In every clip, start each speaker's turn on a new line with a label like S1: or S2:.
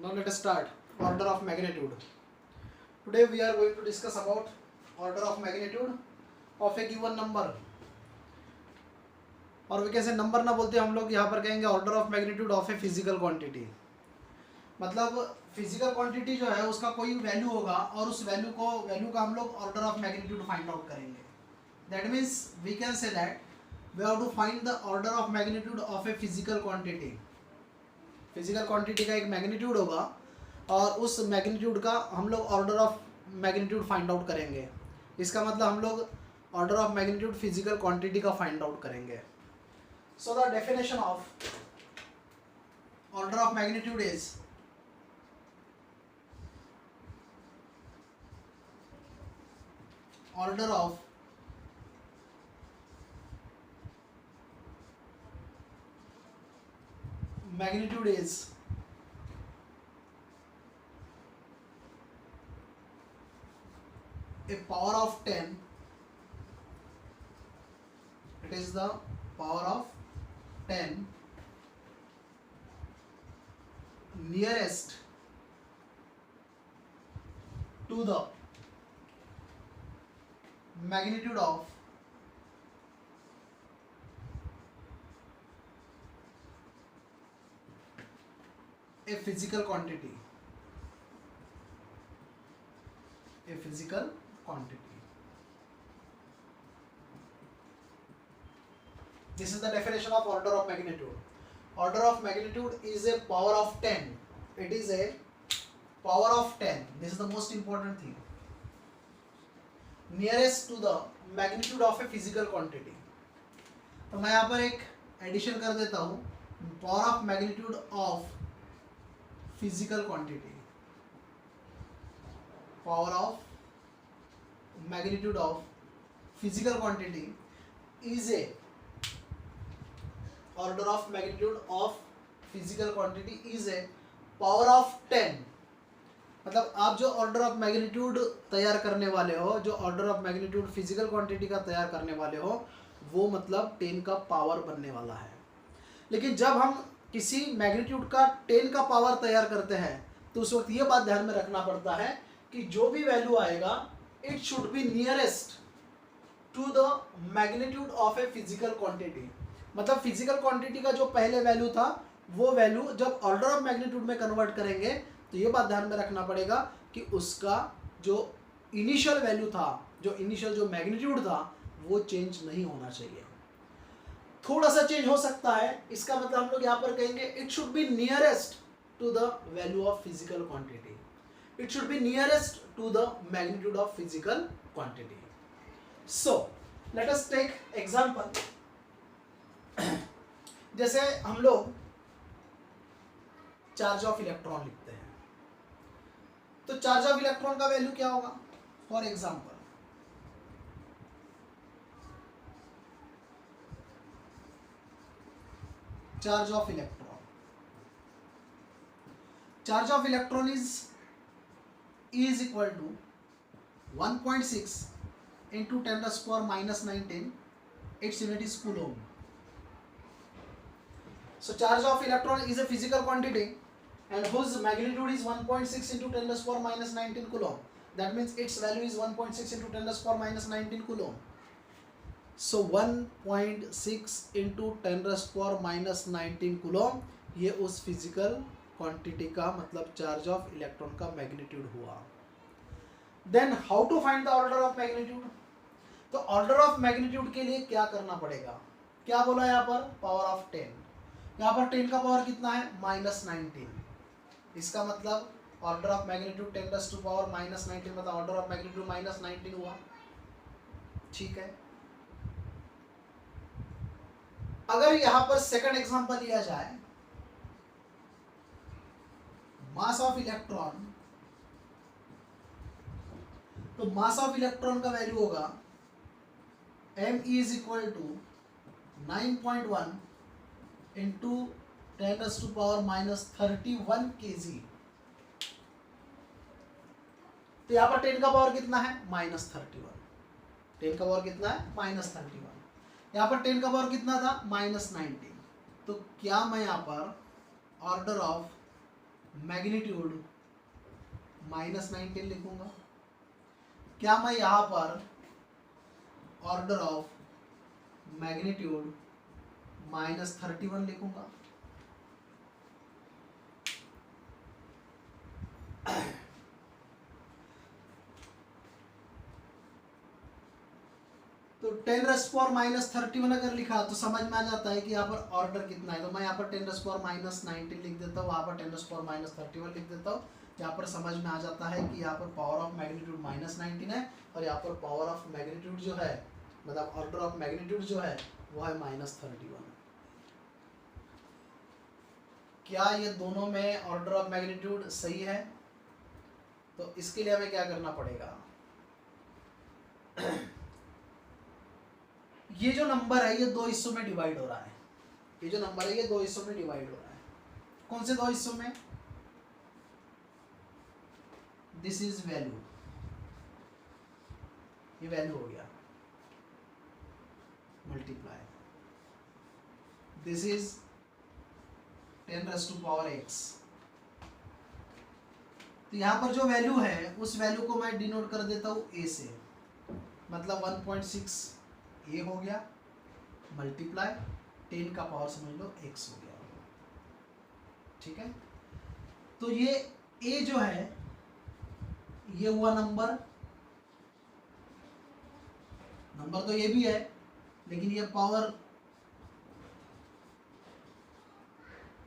S1: Now let us start. Order of magnitude. Today we are going to discuss about order of magnitude of a given number. और वे कैसे number ना बोलते हम लोग यहाँ पर कहेंगे order of magnitude of a physical quantity. मतलब फिजिकल क्वांटिटी जो है उसका कोई वैल्यू होगा और उस वैल्यू का हम लोग order of magnitude find out करेंगे. That means we can say that we have to find the order of magnitude of a physical quantity. Physical quantity का एक मैग्नीट्यूड होगा और उस मैग्नीट्यूड का हम लोग order of magnitude find out करेंगे. इसका मतलब हम लोग order of magnitude physical quantity का फाइंड आउट करेंगे. So the definition of order of magnitude is order of magnitude is a power of 10. It is the power of 10 nearest to the magnitude of a physical quantity. A physical quantity. This is the definition of order of magnitude. Order of magnitude is a power of 10. It is a power of 10. This is the most important thing. Nearest to the magnitude of a physical quantity. तो मैं यहाँ पर एक addition कर देता हूँ. Power of magnitude of physical quantity. Power of magnitude of physical quantity is a order of magnitude of physical quantity is a power of 10. मतलब आप जो ऑर्डर ऑफ मैग्नीट्यूड तैयार करने वाले हो, जो order of magnitude physical quantity का तैयार करने वाले हो, वो मतलब 10 का पावर बनने वाला है. लेकिन जब हम किसी मैग्नीट्यूड का 10 का पावर तैयार करते हैं तो उस वक्त ये बात ध्यान में रखना पड़ता है कि जो भी वैल्यू आएगा it should be nearest to the magnitude of a physical quantity. मतलब फिजिकल क्वांटिटी का जो पहले वैल्यू था वो वैल्यू जब ऑर्डर ऑफ मैग्नीट्यूड में कन्वर्ट करेंगे तो ये बात ध्यान में रखना पड़ेगा कि उसका जो इनिशियल वैल्यू था, जो इनिशियल जो मैग्नीट्यूड था, वो चेंज नहीं होना चाहिए. थोड़ा सा चेंज हो सकता है. इसका मतलब हम लोग यहाँ पर कहेंगे it should be nearest to the value of physical quantity. It should be nearest to the magnitude of physical quantity. So let us take example. जैसे हम लोग चार्ज ऑफ इलेक्ट्रॉन लिखते हैं तो चार्ज ऑफ इलेक्ट्रॉन का value क्या होगा. For example charge of electron. Charge of electron is equal to 1.6 into 10⁻⁻19. its unit is coulomb. So charge of electron is a physical quantity and whose magnitude is 1.6 into 10⁻⁻19 coulomb. That means its value is 1.6 into 10⁻⁻19 coulomb. So 1.6 into 10⁻⁻19 coulomb ये उस physical quantity का मतलब charge of electron का magnitude हुआ. Then how to find the order of magnitude. तो order of magnitude के लिए क्या करना पड़ेगा. क्या बोला यहाँ पर पावर ऑफ 10. यहाँ पर 10 का पावर कितना है -19. इसका मतलब ऑर्डर ऑफ मैग्नीट्यूड 10⁻⁻19 मतलब ऑर्डर ऑफ मैग्नीट्यूड -19 हुआ. ठीक है. अगर यहाँ पर सेकंड एग्जांपल लिया जाए मास ऑफ इलेक्ट्रॉन, तो मास ऑफ इलेक्ट्रॉन का वैल्यू होगा m is equal to 9.1 into 10⁻⁻31 kg. तो यहाँ पर 10 का पावर कितना है -31. 10 का पावर कितना है -31. यहाँ पर 10 का पावर कितना था -19. तो क्या मैं यहाँ पर ऑर्डर ऑफ मैग्नीट्यूड -19 लिखूंगा। क्या मैं यहाँ पर ऑर्डर ऑफ मैग्नीट्यूड -31 लिखूंगा? तो 10⁻³ अगर लिखा तो समझ में आ जाता है कि यहाँ पर ऑर्डर कितना है। तो मैं यहाँ पर 10⁻19 लिख देता हूँ, वहाँ पर 10⁻31 लिख देता हूँ। यहाँ पर समझ में आ जाता है कि यहाँ पर पावर ऑफ मैग्नीट्यूड -19 है और यहाँ पर पावर ऑफ मैग्नीट्यूड जो है, मतलब ऑर्डर ऑफ मैग्नीट्यूड जो है वो है -31। क्या ये दोनों में ऑर्डर ऑफ मैग्नीट्यूड सही है? तो इसके लिए हमें क्या करना पड़ेगा? ये जो नंबर है ये दो हिस्सों में डिवाइड हो रहा है। ये जो नंबर है ये दो हिस्सों में डिवाइड हो रहा है। कौन से दो हिस्सों में? दिस इज वैल्यू, ये वैल्यू हो गया, मल्टीप्लाई, दिस इज 10⁻⁻x। तो यहाँ पर जो वैल्यू है उस वैल्यू को मैं डिनोट कर देता हूँ a से, मतलब 1.6 a हो गया, मल्टीप्लाई 10 का पावर समझ लो x हो गया। ठीक है, तो ये a जो है ये हुआ नंबर तो ये भी है, लेकिन ये पावर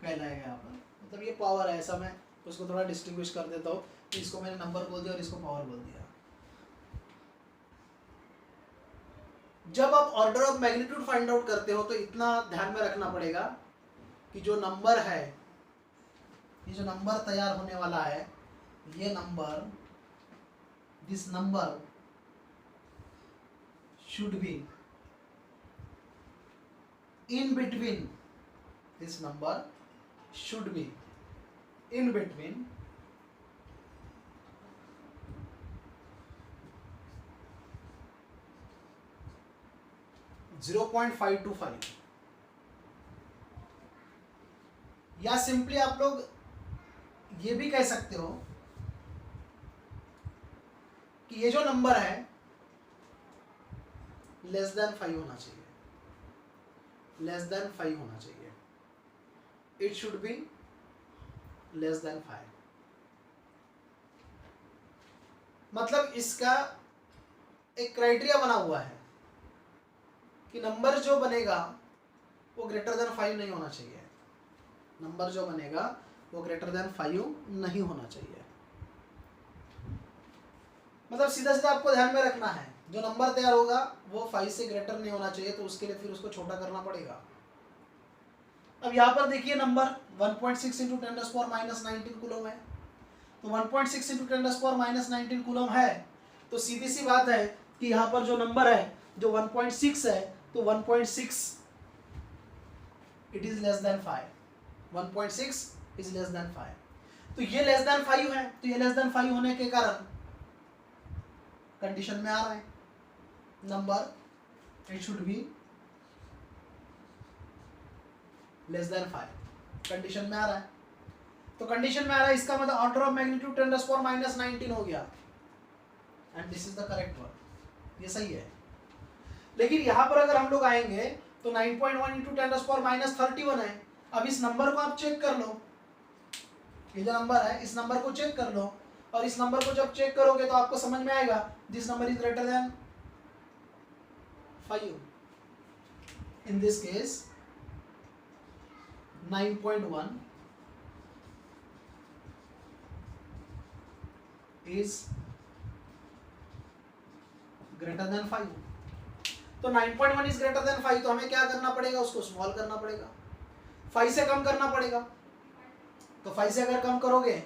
S1: कहलाएगा यहाँ पर, मतलब ये पावर है। ऐसा मैं उसको थोड़ा डिस्टिंग्विश कर देता हूँ। इसको मैंने नंबर बोल दिया और इसको पावर बोल दिया। जब आप order of magnitude find out करते हो तो इतना ध्यान में रखना पड़ेगा कि जो नंबर है, ये जो नंबर तैयार होने वाला है, ये number, this number should be in between, this number should be in between 0.525, या सिंपली आप लोग ये भी कह सकते हो कि ये जो नंबर है लेस देन 5 होना चाहिए, लेस देन 5 होना चाहिए, it should be less than 5। मतलब इसका एक क्राइटेरिया बना हुआ है कि नंबर जो बनेगा वो ग्रेटर देन 5 नहीं होना चाहिए, नंबर जो बनेगा वो ग्रेटर देन 5 नहीं होना चाहिए। मतलब सीधा सीधा आपको ध्यान में रखना है, जो नंबर तैयार होगा वो 5 से ग्रेटर नहीं होना चाहिए, तो उसके लिए फिर उसको छोटा करना पड़ेगा। अब यहाँ पर देखिए नंबर 1.6 इंटू 10⁻⁻19 कूलम है, तो 1.6 इंटू 10⁻⁻19 कूलम है, तो सीधी सी बात है कि यहाँ पर जो नंबर है जो 1.6 है, तो 1.6 it is less than 5, 1.6 is less than 5। तो ये लेस देन 5 है, तो ये लेस देन 5 होने के कारण कंडीशन में आ रहा है number it should be less than 5, condition में आ रहा है। तो कंडीशन में आ रहा है, इसका मतलब ऑर्डर ऑफ मैग्नीट्यूड 10⁻⁻19 हो गया, and this is the correct one, ये सही है। लेकिन यहां पर अगर हम लोग आएंगे तो 9.1 इंटू 10⁻31 है। अब इस नंबर को आप चेक कर लो, ये जो नंबर है इस नंबर को चेक कर लो, और इस नंबर को जब चेक करोगे तो आपको समझ में आएगा this number is greater than 5। In this case 9.1 is greater than 5। तो 9.1 is greater than 5, तो हमें क्या करना पड़ेगा, उसको स्मॉल करना पड़ेगा, 5 से कम करना पड़ेगा। तो 5 से अगर कम करोगे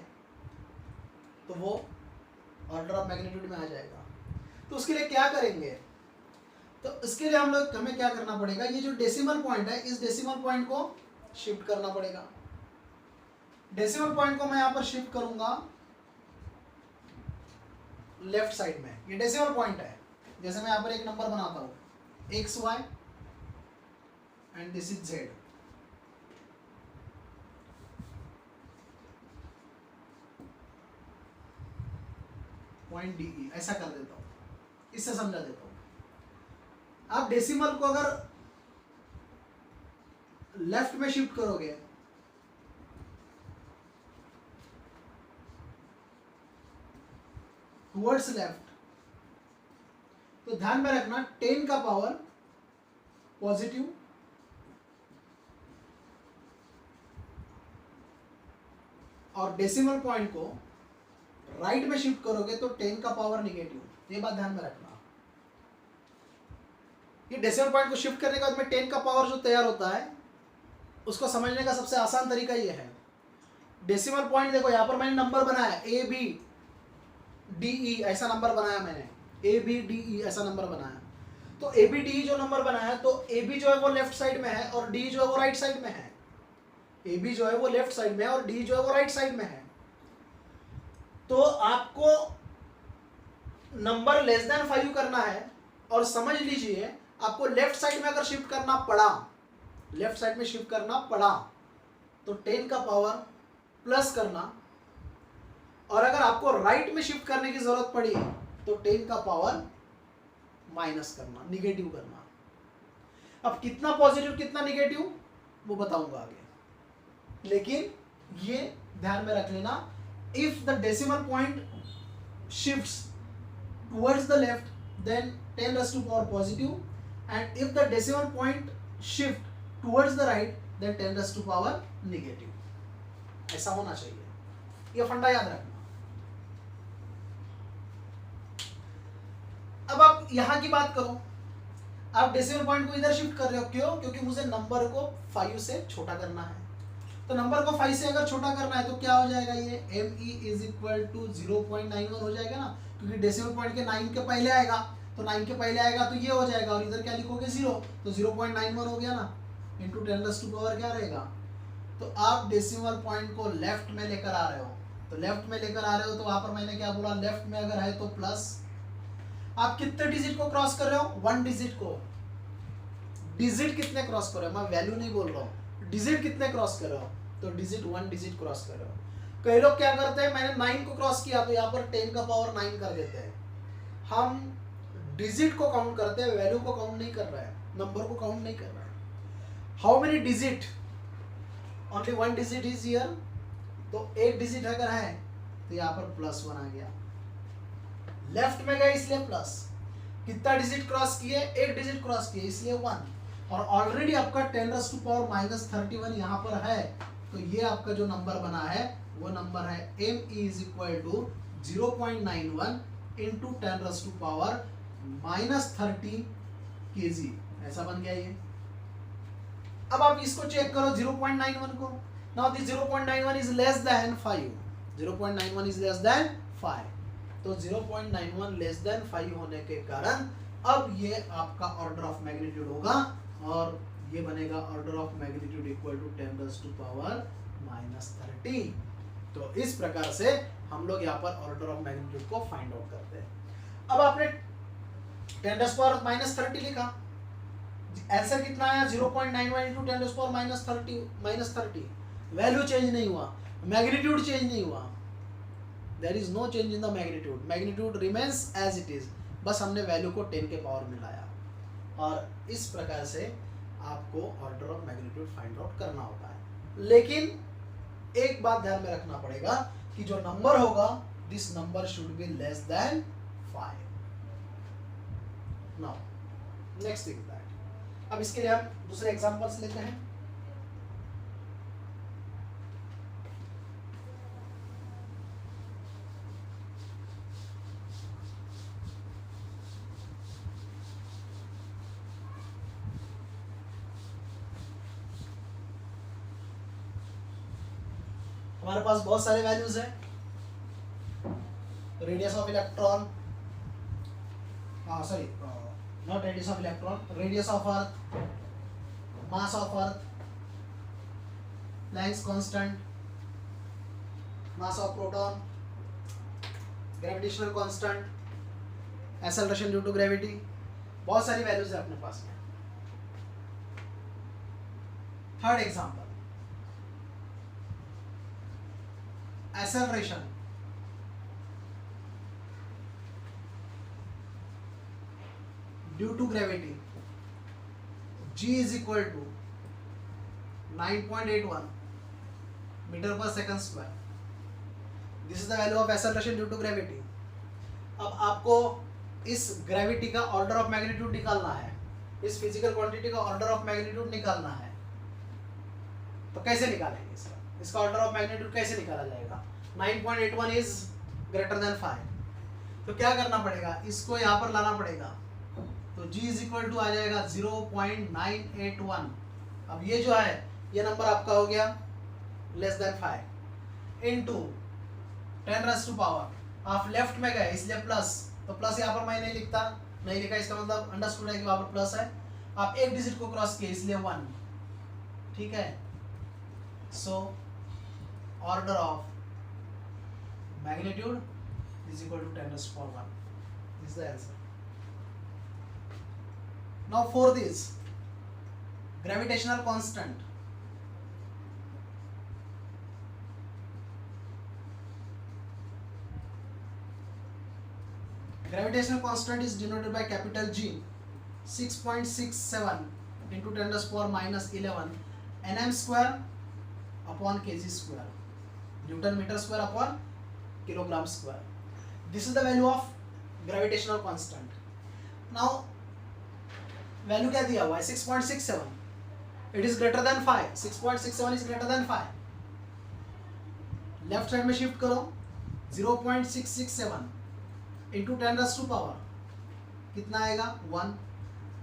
S1: तो वो ऑर्डर ऑफ मैग्नीट्यूड में आ जाएगा। तो उसके लिए क्या करेंगे, तो इसके लिए हमें क्या करना पड़ेगा, ये जो डेसिमल पॉइंट है इस डेसिमल पॉइंट को शिफ्ट करना पड़ेगा। डेसिमल पॉइंट को मैं यहाँ पर शिफ्ट करूंगा लेफ्ट साइड में, ये डेसिमल पॉइंट है। जैसे मैं यहाँ पर एक नंबर बनाता हूँ XY and this is Z। Point D, ऐसा कर देता हूँ, इससे समझा देता हूँ। आप डेसिमल को अगर लेफ्ट में शिफ्ट करोगे टुवर्ड्स लेफ्ट, तो ध्यान में रखना 10 का पावर पॉजिटिव और डेसिमल पॉइंट को राइट में शिफ्ट करोगे तो 10 का पावर निगेटिव। ये बात ध्यान में रखना। ये डेसिमल पॉइंट को शिफ्ट करने के बाद में 10 का पावर जो तैयार होता है उसको समझने का सबसे आसान तरीका ये है। डेसिमल पॉइंट देखो, यहां पर मैंने नंबर बनाया ए बी डी ई, ऐसा नंबर बनाया मैंने, ए बी डी ई ऐसा नंबर बनाया। तो ए बी डी ई जो नंबर बनाया, तो ए बी जो है वो लेफ्ट साइड में है और डी जो है वो राइट साइड में है। ए बी जो है वो लेफ्ट साइड में है और डी जो है वो राइट साइड में है। तो आपको नंबर लेस देन 5 करना है और समझ लीजिए आपको लेफ्ट साइड में अगर शिफ्ट करना पड़ा, लेफ्ट साइड में शिफ्ट करना पड़ा तो 10 का पावर प्लस करना, और अगर आपको राइट में शिफ्ट करने की जरूरत पड़ी तो 10 का पावर माइनस करना, निगेटिव करना। अब कितना पॉजिटिव कितना निगेटिव वो बताऊंगा आगे, लेकिन ये ध्यान में रख लेना, if the decimal point shifts towards the left then 10 raised to power positive, and if the decimal point shift towards the right then 10 raised to power negative। ऐसा होना चाहिए, ये फंडा याद रखना। अब आप यहां की बात करो, आप डेसिमल पॉइंट को इधर शिफ्ट कर रहे हो, क्यों? क्योंकि मुझे नंबर को 5 से छोटा करना है। तो नंबर को 5 से अगर छोटा करना है तो क्या हो जाएगा, ये ME इज इक्वल टू 0.91 हो जाएगा ना, क्योंकि डेसिमल पॉइंट के 9 के पहले आएगा, तो 9 के पहले आएगा तो ये हो जाएगा, और इधर क्या लिखोगे 0, तो 0.91 हो गया ना, इंटू 10 raised to power क्या रहेगा। तो आप डेसिमल पॉइंट को लेफ्ट में लेकर आ रहे हो, तो लेफ्ट में लेकर आ रहे हो तो वहां पर मैंने क्या बोला, लेफ्ट में अगर है तो प्लस। आप कितने डिजिट को क्रॉस कर रहे हो, 1 डिजिट को। डिजिट कितने क्रॉस कर रहे हो, मैं वैल्यू नहीं बोल रहा हूँ, डिजिट कितने क्रॉस कर रहे हो, तो डिजिट 1 डिजिट क्रॉस कर रहे हो। कई लोग क्या करते हैं, मैंने 9 को क्रॉस किया तो यहाँ पर 10 का पावर 9 कर देते हैं। हम डिजिट को काउंट करते हैं, वैल्यू को काउंट नहीं कर रहा है, नंबर को काउंट नहीं कर रहा है। How many digit, only 1 digit is here, तो 1 डिजिट अगर है तो यहाँ पर +1 आ गया, लेफ्ट में गए इसलिए प्लस। कितना डिजिट क्रॉस किए, 1 डिजिट क्रॉस किए इसलिए 1, और ऑलरेडी आपका 10 raised to power -31 यहाँ पर है, तो ये आपका जो नंबर बना है वो नंबर है ME is equal to 0.91 into 10 raised to power -30 kg, ऐसा बन गया ये। अब आप इसको चेक करो 0.91 को, now this 0.91 is less than 5, 0.91 is less than 5, तो 0.91 लेस देन 5 होने के कारण अब ये आपका ऑर्डर ऑफ मैग्नीट्यूड होगा, और ये बनेगा order of magnitude equal to 10 raised to power -30। तो इस प्रकार से हम लोग यहाँ पर ऑर्डर ऑफ मैग्नीट्यूड को फाइंड आउट करते हैं। अब आपने 10 raised to power -30 लिखा, आंसर कितना आया, 0.91 into 10 raised to power -30, value change नहीं हुआ, मैग्नीट्यूड चेंज नहीं हुआ, there is no change in the magnitude, magnitude remains as it is, बस हमने वैल्यू को 10 के पावर में लाया। और इस प्रकार से आपको order of magnitude find out करना होता है। लेकिन एक बात ध्यान में रखना पड़ेगा कि जो नंबर होगा, this number should be less than 5। Now next thing that, अब इसके लिए हम दूसरे एग्जांपल्स लेते हैं। हमारे पास बहुत सारे वैल्यूज हैं, radius of electron, sorry not radius of electron, radius of earth, mass of earth, Planck's constant, mass of proton, gravitational constant, acceleration due to gravity, बहुत सारी वैल्यूज है अपने पास में। Third example, acceleration, due to gravity g is equal to 9.81 metre per second square. This is the value of acceleration due to gravity. अब आपको इस gravity का ऑर्डर ऑफ मैग्नीट्यूड निकालना है, इस फिजिकल क्वांटिटी का ऑर्डर ऑफ मैग्नीट्यूड निकालना है। तो कैसे निकालेंगे इसका ऑर्डर ऑफ मैग्नीट्यूड कैसे निकाला जाएगा? 9.81 इज ग्रेटर देन 5, तो क्या करना पड़ेगा, इसको यहाँ पर लाना पड़ेगा। तो g इज इक्वल टू आ जाएगा 0.981। अब ये जो है ये नंबर आपका हो गया less than 5 into 10 raise to power, आप लेफ्ट में गए इसलिए प्लस, तो प्लस यहाँ पर मैं नहीं लिखा, इसका मतलब अंडरस्टूड है कि वहाँ पर प्लस है। आप एक डिजिट को क्रॉस किए इसलिए 1, ठीक है। सो order of magnitude is equal to 10 raised to power 1. This is the answer. Now for this gravitational constant, is denoted by capital G, 6.67 into 10 raised to power minus 11 nm square upon kg square, Newton meter square upon kilogram square. This is the value of gravitational constant. Now value क्या दिया हुआ है? 6.67. It is greater than 5. 6.67 is greater than 5. Left side में shift करो, 0.667 into 10 raised to power कितना आएगा? 1.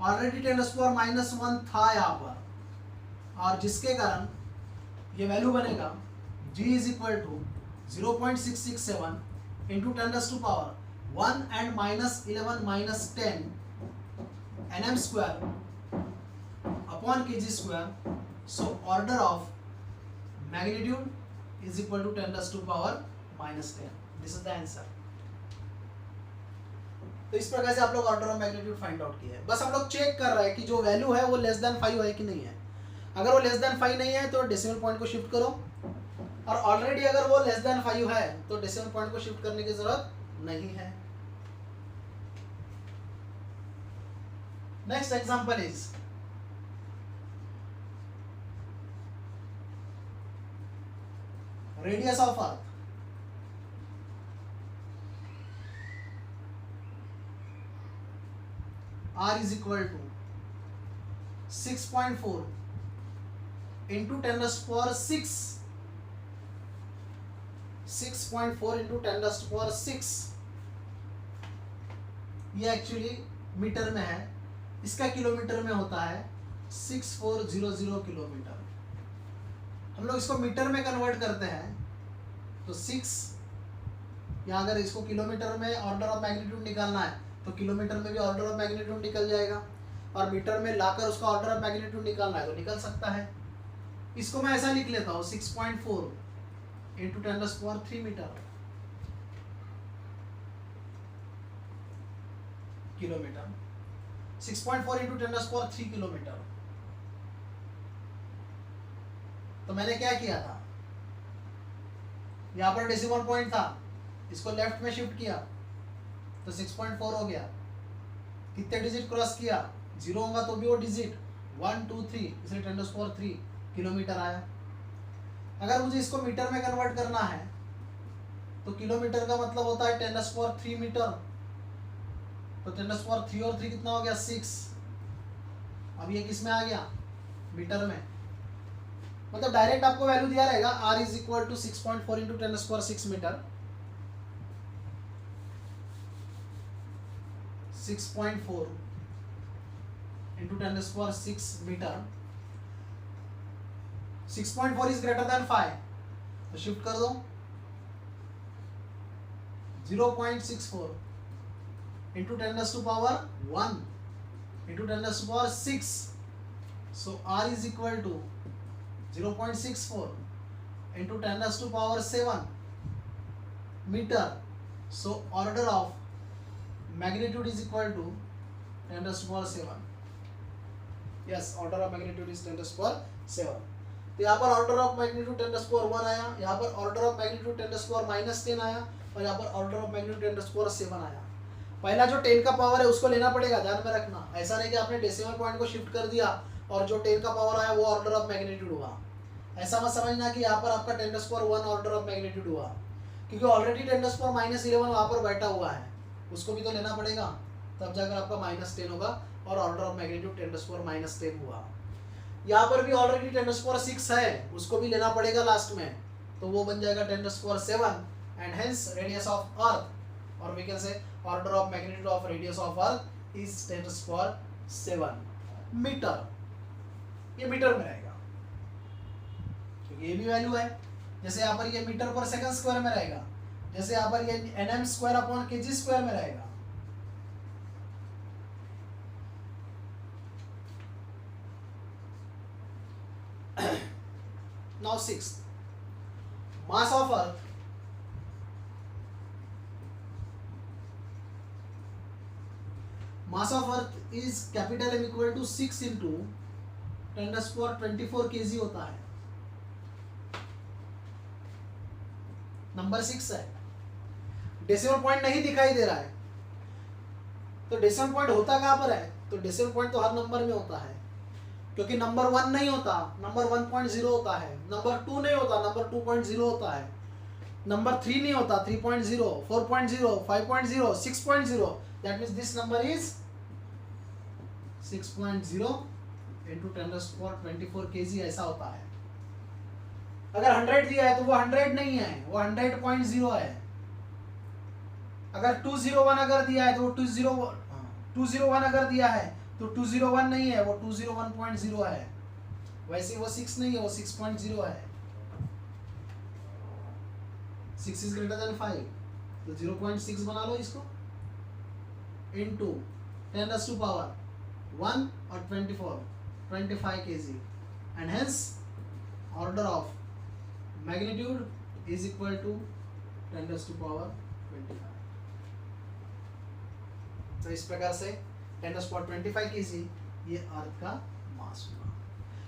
S1: Already 10 raised to power minus 1 था यहाँ पर, और जिसके कारण ये वैल्यू बनेगा g is equal to 0.667 into 10 raised to power 1 and minus 11 minus 10 nm square upon kg square. So order of magnitude is equal to 10 raised to power minus 10. This is the answer. तो इस प्रकार से आप लोग order of magnitude find out किए हैं। बस हम लोग चेक कर रहे हैं कि जो वैल्यू है वो लेस देन 5 है कि नहीं है। अगर वो लेस देन 5 नहीं है तो डेसिमल पॉइंट को शिफ्ट करो, और ऑलरेडी अगर वो लेस देन 5 है तो डेसिमल पॉइंट को शिफ्ट करने की जरूरत नहीं है। Next example is radius of earth. R is equal to 6.4 into 10 raised to power 6, 6.4 into 10 raised to power 6। ये एक्चुअली मीटर में है, इसका किलोमीटर में होता है 6400 किलोमीटर। हम लोग इसको मीटर में कन्वर्ट करते हैं तो 6, या अगर इसको किलोमीटर में ऑर्डर ऑफ मैग्नीट्यूड निकालना है तो किलोमीटर में भी ऑर्डर ऑफ मैग्नीट्यूड निकल जाएगा, और मीटर में लाकर उसका ऑर्डर ऑफ मैग्नीट्यूड निकालना है तो निकल सकता है। इसको मैं ऐसा लिख लेता हूँ 6.4 into 10 raised to power 3 metre kilometre, 6.4 into 10 raised to power 3 kilometre. तो मैंने क्या किया था, यहाँ पर डेसिमल पॉइंट था, इसको लेफ्ट में शिफ्ट किया तो 6.4 हो गया। कितने डिजिट क्रॉस किया? 0 होगा तो भी वो डिजिट 1 2 3, इसलिए 10 raised to power 3 किलोमीटर आया। अगर मुझे इसको मीटर में कन्वर्ट करना है तो किलोमीटर का मतलब होता है 10 raised to power 3 मीटर, तो 10 raised to power 3 और 3 कितना हो गया? 6। अब ये किस में आ गया? मीटर में। मतलब डायरेक्ट आपको वैल्यू दिया रहेगा R is equal to 6.4 into 10 raised to power 6 metre, 6.4 into 10 raised to power 6 metre. 6.4 is greater than 5, तो शिफ्ट कर दो 0.64 into 10 raised to power 1 into 10 raised to power 6. So R is equal to 0.64 into 10 raised to power 7 meter. So order of magnitude is equal to 10 raised to power 7. Yes, order of magnitude is 10 raised to power 7. तो यहाँ पर order of magnitude 10 raised to power 1 आया, यहाँ पर order of magnitude 10 raised to power -10 आया, और यहाँ पर order of magnitude 10 raised to power 7 आया। पहला जो 10 का पावर है उसको लेना पड़ेगा, ध्यान में रखना। ऐसा नहीं कि आपने डेसिमल पॉइंट को शिफ्ट कर दिया और जो 10 का पावर आया वो ऑर्डर ऑफ मैग्नीट्यूड हुआ। ऐसा मत समझना कि यहाँ पर आपका 10⁻1 ऑर्डर ऑफ मैग्नीट्यूड हुआ, क्योंकि ऑलरेडी 10⁻−11 वहाँ पर बैठा हुआ है, उसको भी तो लेना पड़ेगा, तब जाकर आपका -10 होगा और ऑर्डर ऑफ मैग्नीट्यूड 10⁻10 हुआ। यहाँ पर भी ऑलरेडी 10⁻6 है, उसको भी लेना पड़ेगा लास्ट में, तो वो बन जाएगा 10⁻7 and hence radius of earth, और we can say order of magnitude of radius of earth is 10⁻7 metre. ये मीटर में रहेगा क्योंकि ये भी वैल्यू है। जैसे यहाँ पर ये मीटर पर सेकंड स्क्वायर में रहेगा, जैसे यहाँ पर ये nm²/kg² में रहेगा। Now 6th, mass of earth is capital M equal to 6 into 10⁻24 kg होता है। नंबर 6 है, डेसिमल पॉइंट नहीं दिखाई दे रहा है, तो डेसिमल पॉइंट होता कहाँ पर है? तो डेसिमल पॉइंट तो हर नंबर में होता है, क्योंकि नंबर 1 नहीं होता, नंबर 1.0 होता है, नंबर 2 नहीं होता, नंबर 2.0 होता है, नंबर 3 नहीं होता, 3.0, 4.0, 5.0, 6.0, that means this number is 6.0 into 10⁻24 kg ऐसा होता है। अगर 100 दिया है तो वो 100 नहीं है, वो 100.0 है। अगर 201 अगर दिया है तो वो 201 अगर दिया है तो 201 नहीं है, वो 201.0 है। वैसे वो 6 नहीं है, वो 6.0 है। 6 is greater than 5, तो 0.6 बना लो इसको, into 10⁻1 और 25 kg, and hence order of magnitude is equal to 10⁻25। तो इस प्रकार से 10⁻25 kg ये अर्थ का मास हुआ।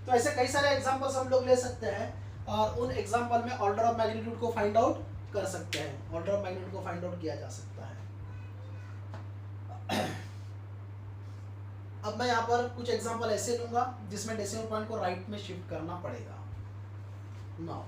S1: तो ऐसे कई सारे एग्जांपल्स हम लोग ले सकते हैं और उन एग्जांपल में ऑर्डर ऑफ मैग्नीट्यूड को फाइंड आउट कर सकते हैं, ऑर्डर ऑफ मैग्नीट्यूड को फाइंड आउट किया जा सकता है। अब मैं यहाँ पर कुछ एग्जांपल ऐसे लूंगा जिसमें डेसिमल पॉइंट को राइट में शिफ्ट करना पड़ेगा। Now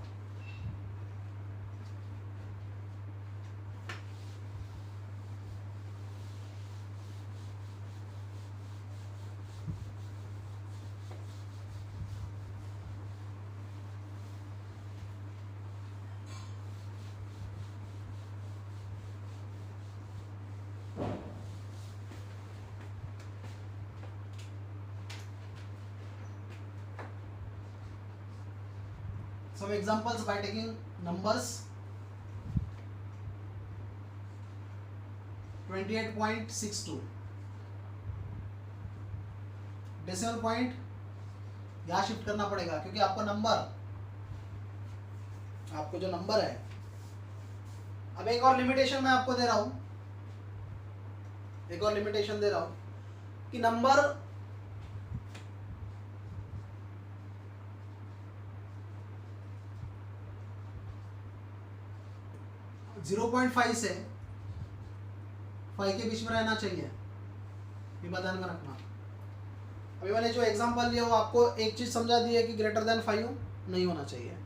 S1: some examples by taking numbers 28.62 decimal point यहाँ शिफ्ट करना पड़ेगा, क्योंकि आपको जो नंबर है। अब एक और लिमिटेशन मैं आपको दे रहा हूं, कि नंबर 0.5 से 5 के बीच में रहना चाहिए, ये ध्यान में रखना। अभी मैंने जो एग्जांपल लिया वो आपको एक चीज समझा दी है कि ग्रेटर देन 5 नहीं होना चाहिए।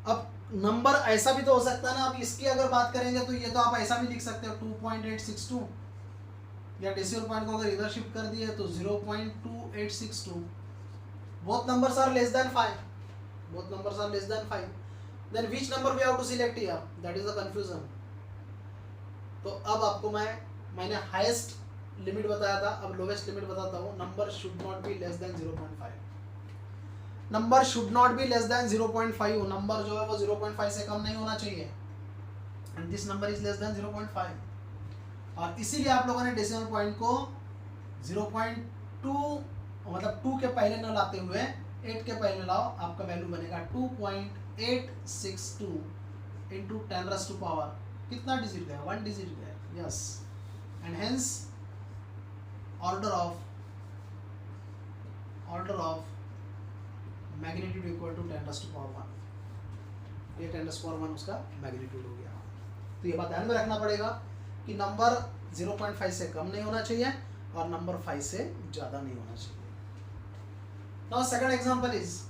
S1: अब नंबर ऐसा भी तो हो सकता है ना, अब इसकी अगर बात करेंगे तो ये तो आप ऐसा भी लिख सकते हो 2.862, या डेसिमल पॉइंट को अगर इधर शिफ्ट कर दिए तो 0.2862। Both numbers are less than 5, then which number we have to select here? That is the confusion. तो अब आपको मैंने हाईएस्ट लिमिट बताया था, अब लोवेस्ट लिमिट बताता हूँ। Number should not be less than 0.5, number should not be less than 0.5, number जो है वो 0.5 से कम नहीं होना चाहिए, and this number is less than 0.5। और इसीलिए आप लोगों ने डेसिमल पॉइंट को 0.2 मतलब 2 के पहले न लाते हुए 8 के पहले लाओ, आपका वैल्यू बनेगा 2.862 into 10⁻, कितना डिजिट गया? 1 डिजिट गया, yes. And hence order of magnitude equal to 10⁻1, ये 10⁻1 उसका मैग्नीट्यूड हो गया। तो ये बात ध्यान में रखना पड़ेगा कि नंबर 0.5 से कम नहीं होना चाहिए और नंबर 5 से ज़्यादा नहीं होना चाहिए। नाउ सेकंड एग्जांपल इज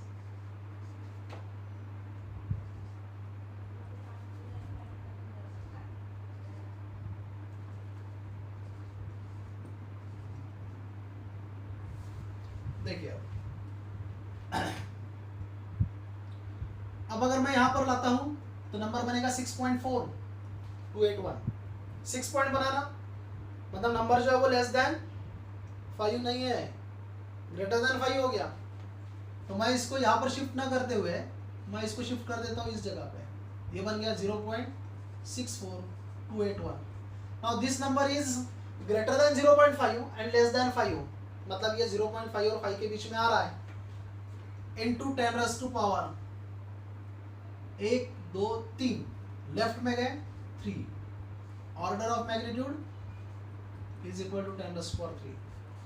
S1: देखिए अब अगर मैं यहां पर लाता हूं तो नंबर बनेगा 6.4281। 6 पॉइंट बनाना मतलब नंबर जो है वो लेस देन 5 नहीं है, ग्रेटर देन 5 हो गया। तो मैं इसको यहाँ पर शिफ्ट ना करते हुए मैं इसको शिफ्ट कर देता हूँ इस जगह पे, ये बन गया 0.64281। Now this number is greater than 0.5 and less than 5, मतलब ये 0.5 और 5 के बीच में आ रहा है। Into 10 raise to power 1 2 3 left में गए 3, order of magnitude is equal to 10 raise power 3,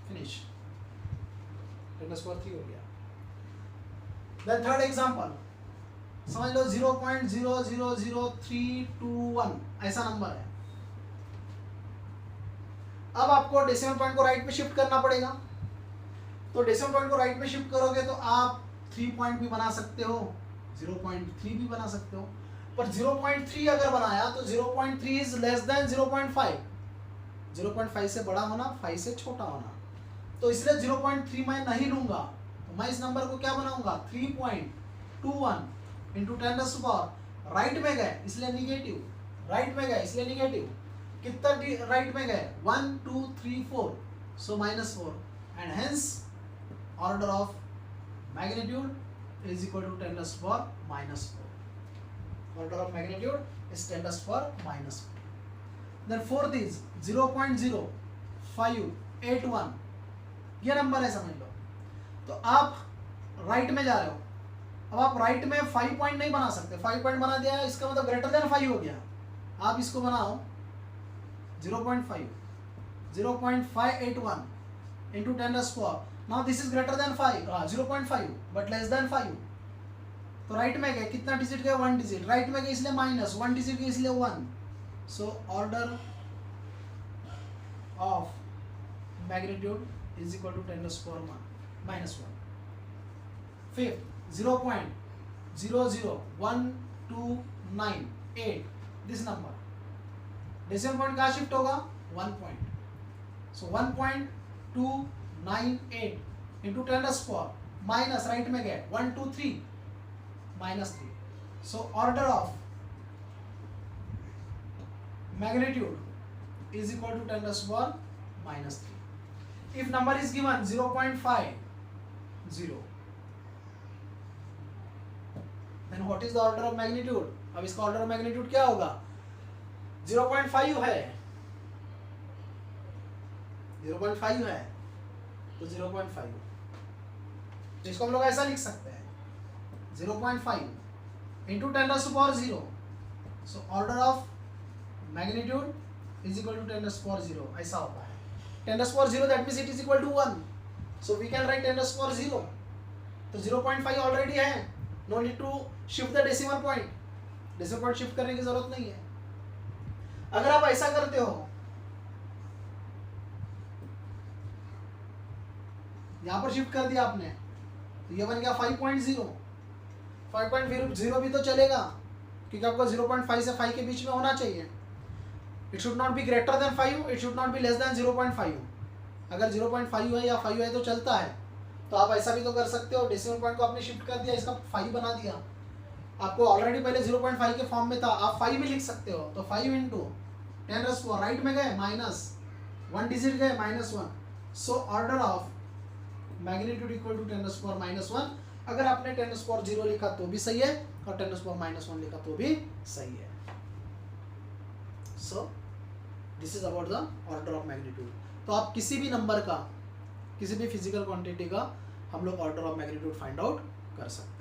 S1: finish, 10 raise power 3 हो गया। देन थर्ड एग्जांपल समझ लो 0.000321 ऐसा नंबर है। अब आपको डेसिमल पॉइंट को राइट में शिफ्ट करना पड़ेगा, तो डेसिमल पॉइंट को राइट में शिफ्ट करोगे तो आप 3 पॉइंट भी बना सकते हो, 0.3 भी बना सकते हो, पर 0.3 अगर बनाया तो 0.3 इज लेस देन 0.5, 0.5 से बड़ा होना 5 से छोटा होना, तो इसलिए 0.3 मैं नहीं लूंगा। तो मैं इस नंबर को क्या बनाऊंगा 3.21 into 10 raise to power, right में गए इसलिए निगेटिव, राइट में गए इसलिए निगेटिव, कितना राइट में गए 1 2 3 4, सो -4 and hence order of magnitude is equal to 10 raised to power -4. Order of magnitude is 10 raised to power -4. Then fourth is 0.0581, ये नंबर है समझ लो। तो आप राइट में जा रहे हो, अब आप राइट में 5 पॉइंट नहीं बना सकते, 5 पॉइंट बना दिया इसका मतलब ग्रेटर देन 5 हो गया। आप इसको बनाओ 0.581 into 10 raised to power, now this is greater than 5 0.5 but less than 5, तो राइट में गए कितना डिजिट गए 1 डिजिट, राइट में गए इसलिए -1 डिजिट गए इसलिए 1, so order of magnitude is equal to 10 raised to power -1। Fifth 0.001298, this number decimal point कहाँ शिफ्ट होगा 1 point, so 1.298 into 10 raised to power minus right में गए 1 2 3 -3, so order of magnitude is equal to 10 raised to power -3। If number is given 0.50, then what is the order of magnitude. अब इसका order of magnitude क्या होगा 0.5 है, 0.5 है तो 0.5, तो इसको हम लोग ऐसा लिख सकते हैं 0.5 into 10 raised to power 0, so order of magnitude is equal to 10 raised to power 0, ऐसा होता है। 10 raised to power 0 that means it is equal to 1, so we can write 10 raised to power 0, तो 0.5 ऑलरेडी है, no need to shift the decimal point, decimal point shift करने की जरूरत नहीं है। अगर आप ऐसा करते हो यहां पर शिफ्ट कर दिया आपने, तो ये बन गया 5.0, 5.0 भी तो चलेगा क्योंकि आपको 0.5 से 5 के बीच में होना चाहिए। It should not be greater than 5, it should not be less than 0.5। अगर 0.5 है या 5 है तो चलता है, तो आप ऐसा भी तो कर सकते हो, डेसिमल पॉइंट को आपने शिफ्ट कर दिया, इसका 5 बना दिया, आपको ऑलरेडी पहले 0.5 के फॉर्म में था, आप 5 भी लिख सकते हो, तो 5 into 10 raised to power right में गए -1 डिजिट गए -1, so order of magnitude equal to 10 raised to power -1। अगर आपने 10 raised to power 0 लिखा तो भी सही है और 10 raised to power -1 लिखा तो भी सही है। So this is about the order of magnitude. तो आप किसी भी नंबर का, किसी भी फिजिकल क्वांटिटी का हम लोग order of magnitude find out कर सकते हैं।